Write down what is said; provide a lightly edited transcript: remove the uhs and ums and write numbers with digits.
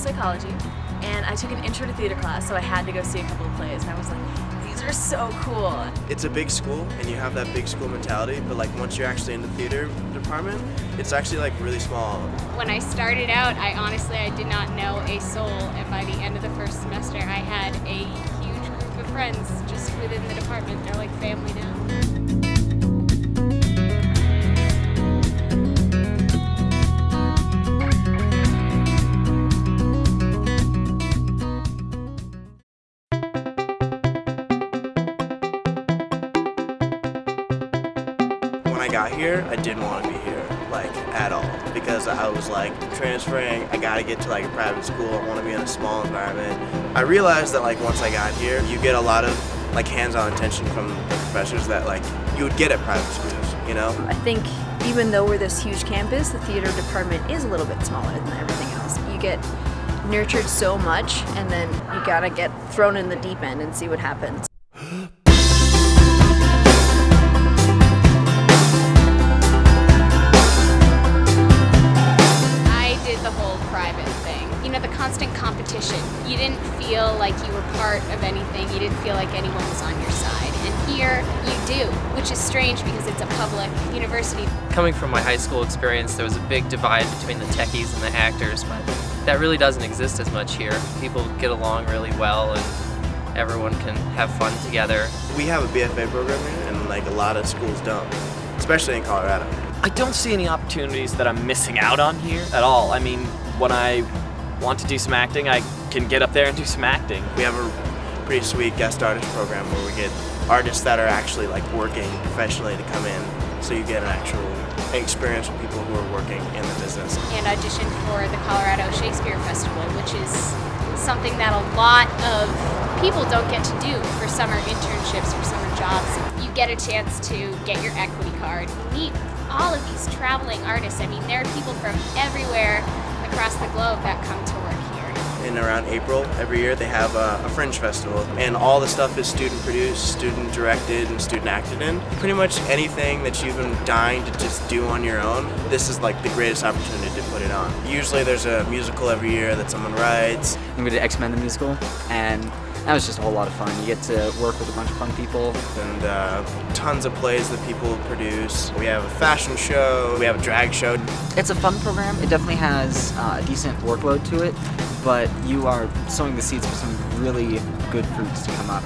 psychology, and I took an intro to theater class, so I had to go see a couple of plays, and I was like, these are so cool. It's a big school, and you have that big school mentality, but like once you're actually in the theater department, it's actually like really small. When I started out, I did not know a soul, and by the end of the first semester, I had a huge group of friends just within the department. They're like family now. When I got here, I didn't want to be here, like, at all, because I was like, transferring, I gotta get to like a private school, I want to be in a small environment. I realized that like once I got here, you get a lot of like hands-on attention from the professors that like you would get at private schools, you know? I think even though we're this huge campus, the theater department is a little bit smaller than everything else. You get nurtured so much, and then you gotta get thrown in the deep end and see what happens. The whole private thing. You know, the constant competition. You didn't feel like you were part of anything. You didn't feel like anyone was on your side. And here, you do, which is strange because it's a public university. Coming from my high school experience, there was a big divide between the techies and the actors, but that really doesn't exist as much here. People get along really well, and everyone can have fun together. We have a BFA program here, and like a lot of schools don't, especially in Colorado. I don't see any opportunities that I'm missing out on here at all. I mean, when I want to do some acting, I can get up there and do some acting. We have a pretty sweet guest artist program where we get artists that are actually like working professionally to come in, so you get an actual experience with people who are working in the business. And auditioned for the Colorado Shakespeare Festival, which is something that a lot of people don't get to do for summer internships or summer jobs. You get a chance to get your equity card, meet all of these traveling artists. I mean, there are people from everywhere across the globe that come to work here. In around April every year they have a Fringe Festival, and all the stuff is student produced, student directed, and student acted in. Pretty much anything that you've been dying to just do on your own, this is like the greatest opportunity to put it on. Usually there's a musical every year that someone writes. We did X-Men the musical, and that was just a whole lot of fun. You get to work with a bunch of fun people. And tons of plays that people produce. We have a fashion show, we have a drag show. It's a fun program. It definitely has a decent workload to it, but you are sowing the seeds for some really good fruits to come up.